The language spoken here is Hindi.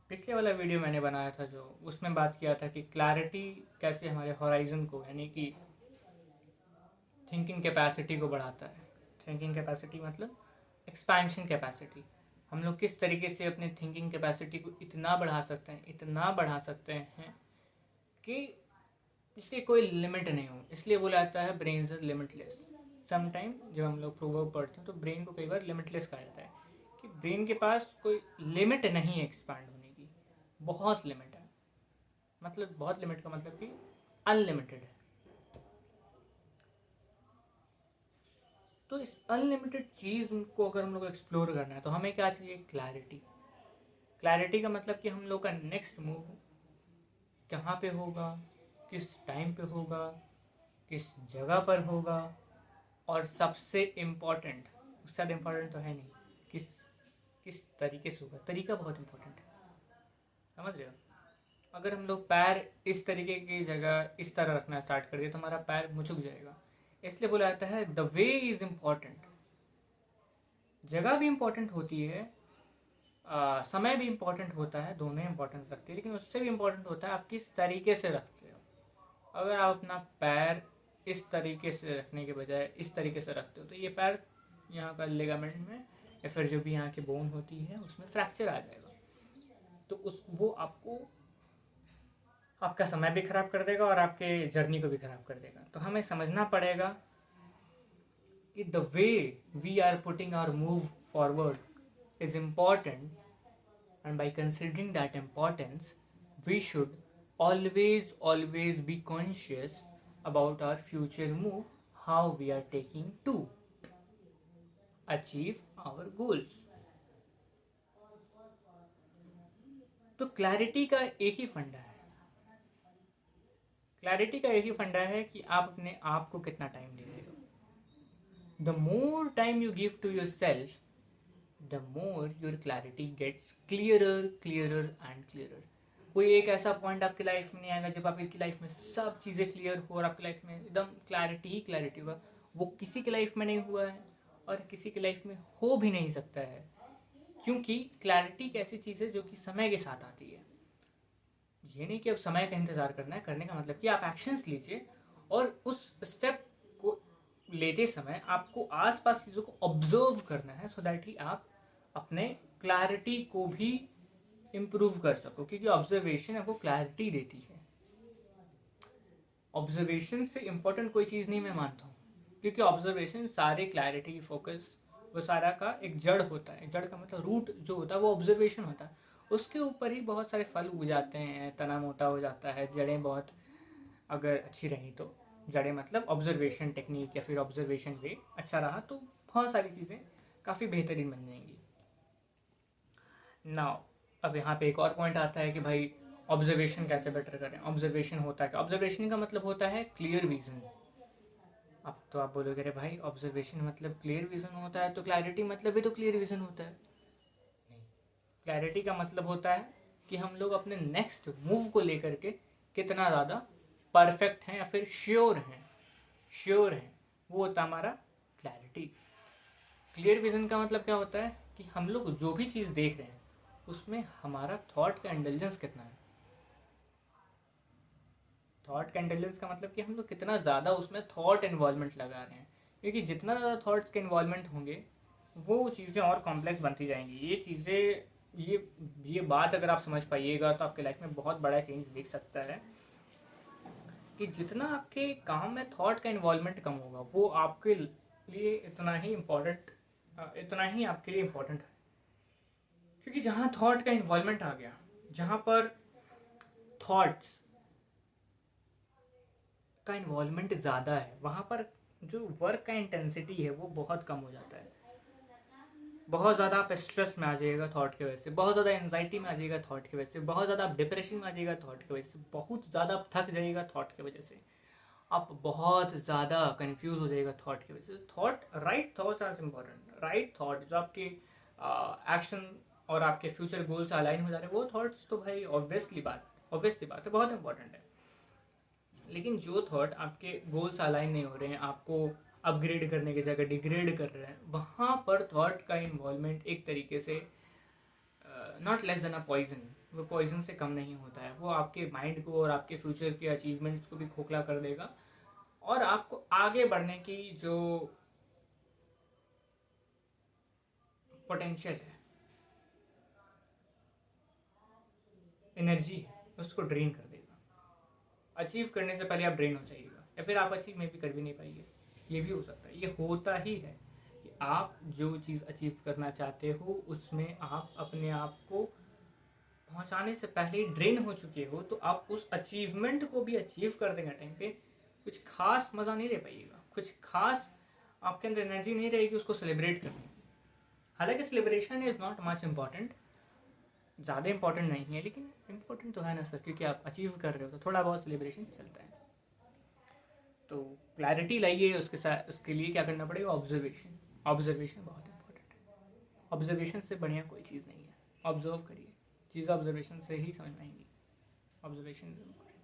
पिछले वाला वीडियो मैंने बनाया था जो उसमें बात किया था कि क्लैरिटी कैसे हमारे हॉराइजन को यानी कि थिंकिंग कैपेसिटी को बढ़ाता है। थिंकिंग कैपेसिटी मतलब एक्सपेंशन कैपेसिटी। हम लोग किस तरीके से अपने थिंकिंग कैपेसिटी को इतना बढ़ा सकते हैं, इतना बढ़ा सकते हैं कि इसकी कोई लिमिट नहीं हो। इसलिए बोला जाता है ब्रेन इज लिमिटलेस। समटाइम जब हम लोग प्रोवर्ब पढ़ते हैं तो ब्रेन को कई बार लिमिटलेस कहा जाता है कि ब्रेन के पास कोई लिमिट नहीं है एक्सपांड होने की। बहुत लिमिट है, मतलब बहुत लिमिट का मतलब कि अनलिमिटेड है। तो इस अनलिमिटेड चीज़ को अगर हम लोग को एक्सप्लोर करना है तो हमें क्या चाहिए? क्लैरिटी। क्लैरिटी का मतलब कि हम लोग का नेक्स्ट मूव कहाँ पे होगा, किस टाइम पे होगा, किस जगह पर होगा, और सबसे इम्पॉर्टेंट, उससे ज़्यादा इम्पॉर्टेंट तो है नहीं, किस किस तरीके से होगा। तरीका बहुत इम्पोर्टेंट है, समझ रहे हो? अगर हम लोग पैर इस तरीके की जगह इस तरह रखना स्टार्ट कर दिए तो हमारा पैर मुझुक जाएगा। इसलिए बोला जाता है द वे इज इम्पॉर्टेंट। जगह भी इम्पॉर्टेंट होती है, समय भी इम्पॉर्टेंट होता है, दोनों इम्पोर्टेंस रखती है, लेकिन उससे भी इम्पोर्टेंट होता है आप किस तरीके से रखते हो। अगर आप अपना पैर इस तरीके से रखने के बजाय इस तरीके से रखते हो तो ये पैर यहाँ का लिगामेंट में या फिर जो भी यहाँ की बोन होती है उसमें फ्रैक्चर आ जाएगा। तो उस वो आपको आपका समय भी खराब कर देगा और आपके जर्नी को भी खराब कर देगा। तो हमें समझना पड़ेगा कि the way we are putting our move forward is important, and by considering that importance we should always be conscious about our future move, how we are taking to achieve our goals. तो क्लैरिटी का एक ही फंडा है। क्लैरिटी का एक ही फंडा है कि आप अपने आप को कितना टाइम दे रहे हो। The more time you give to yourself, the more your clarity gets clearer and clearer. कोई एक ऐसा पॉइंट आपकी लाइफ में नहीं आएगा जब आपकी लाइफ में सब चीज़ें क्लियर हो और आपकी लाइफ में एकदम क्लैरिटी ही क्लैरिटी होगा। वो किसी की लाइफ में नहीं हुआ है और किसी की लाइफ में हो भी नहीं सकता है, क्योंकि क्लैरिटी एक ऐसी चीज़ है जो कि समय के साथ आती है। ये नहीं कि अब समय का इंतज़ार करना है, करने का मतलब कि आप एक्शंस लीजिए और उस स्टेप को लेते समय आपको आसपास चीज़ों को ऑब्जर्व करना है सो दैट ही आप अपने क्लैरिटी को भी इम्प्रूव कर सको, क्योंकि ऑब्जर्वेशन आपको क्लैरिटी देती है। ऑब्जर्वेशन से इम्पोर्टेंट कोई चीज़ नहीं मैं मानता हूँ, क्योंकि ऑब्जर्वेशन सारे क्लैरिटी फोकस वो सारा का एक जड़ होता है। जड़ का मतलब रूट जो होता है वो ऑब्जर्वेशन होता है। उसके ऊपर ही बहुत सारे फल उग जाते हैं, तना मोटा हो जाता है, जड़ें बहुत अगर अच्छी रही तो। जड़ें मतलब ऑब्जर्वेशन टेक्निक या फिर ऑब्जर्वेशन वे अच्छा रहा तो बहुत सारी चीज़ें काफ़ी बेहतरीन बन जाएंगी। नाउ अब यहाँ पे एक और पॉइंट आता है कि भाई ऑब्जर्वेशन कैसे बेटर करें। ऑब्जर्वेशन होता है क्या? ऑब्जर्वेशन का मतलब होता है क्लियर विजन। अब तो आप बोलोगे अरे भाई ऑब्जर्वेशन मतलब क्लियर विजन होता है तो क्लैरिटी मतलब भी तो क्लियर विजन होता है। नहीं, क्लैरिटी का मतलब होता है कि हम लोग अपने नेक्स्ट मूव को लेकर के कितना ज़्यादा परफेक्ट हैं या फिर श्योर हैं, वो होता है हमारा क्लैरिटी। क्लियर विजन का मतलब क्या होता है कि हम लोग जो भी चीज़ देख रहे हैं उसमें हमारा थॉट का इंटेलिजेंस कितना है। थॉट का इंटेलिजेंस का मतलब कि हम लोग कितना ज़्यादा उसमें थॉट इन्वॉल्वमेंट लगा रहे हैं, क्योंकि जितना ज़्यादा थॉट्स के इन्वॉल्वमेंट होंगे वो चीज़ें और कॉम्प्लेक्स बनती जाएंगी। ये चीज़ें ये बात अगर आप समझ पाइएगा तो आपके लाइफ में बहुत बड़ा चेंज दिख सकता है कि जितना आपके काम में थॉट का इन्वॉल्वमेंट कम होगा वो आपके लिए इतना ही आपके लिए इम्पोर्टेंट है। क्योंकि जहाँ थॉट का इन्वॉल्वमेंट आ गया, जहाँ पर थॉट्स का इन्वॉल्वमेंट ज़्यादा है, वहाँ पर जो वर्क का इंटेंसिटी है वो बहुत कम हो जाता है। बहुत ज़्यादा आप स्ट्रेस में आ जाइएगा थॉट की वजह से, बहुत ज़्यादा एंजाइटी में आ जाइएगा थॉट की वजह से, बहुत ज़्यादा आप डिप्रेशन में आ जाइएगा थॉट की वजह से, बहुत ज़्यादा आप थक जाइएगा थॉट की वजह से, आप बहुत ज़्यादा कंफ्यूज हो जाएगा थॉट की वजह से। Thought, right thoughts are important. Right thought जो आपके एक्शन और आपके फ्यूचर गोल से अलाइन हो जा रहे हैं वो थॉट्स तो भाई ऑब्वियसली बात है, बहुत इंपॉर्टेंट है। लेकिन जो थॉट आपके गोल से अलाइन नहीं हो रहे हैं, आपको अपग्रेड करने की जगह डिग्रेड कर रहे हैं, वहाँ पर थॉट का इन्वॉल्वमेंट एक तरीके से not less than a poison, वो पॉइजन से कम नहीं होता है। वो आपके माइंड को और आपके फ्यूचर के अचीवमेंट्स को भी खोखला कर देगा, और आपको आगे बढ़ने की जो पोटेंशियल है, एनर्जी है, उसको ड्रेन कर देगा। अचीव करने से पहले आप ड्रेन हो जाइएगा, या फिर आप अचीव में भी कर भी नहीं पाइए। ये भी हो सकता है, ये होता ही है कि आप जो चीज़ अचीव करना चाहते हो उसमें आप अपने आप को पहुंचाने से पहले ही ड्रेन हो चुके हो, तो आप उस अचीवमेंट को भी अचीव कर देंगे टाइम पे कुछ खास मज़ा नहीं ले पाइएगा, कुछ खास आपके अंदर एनर्जी नहीं रहेगी उसको सेलिब्रेट करने की। हालांकि celebration is not much important, ज़्यादा इंपॉर्टेंट नहीं है, लेकिन इम्पोर्टेंट तो है ना सर, क्योंकि आप अचीव कर रहे हो तो थोड़ा बहुत सेलिब्रेशन चलता है। तो क्लैरिटी लाइए, उसके साथ उसके लिए क्या करना पड़ेगा, ऑब्जर्वेशन। ऑब्जर्वेशन बहुत इंपॉर्टेंट है, ऑब्जर्वेशन से बढ़िया कोई चीज़ नहीं है। ऑब्जर्व करिए, चीज़ ऑब्जर्वेशन से ही समझ में आएंगी। Observation is important.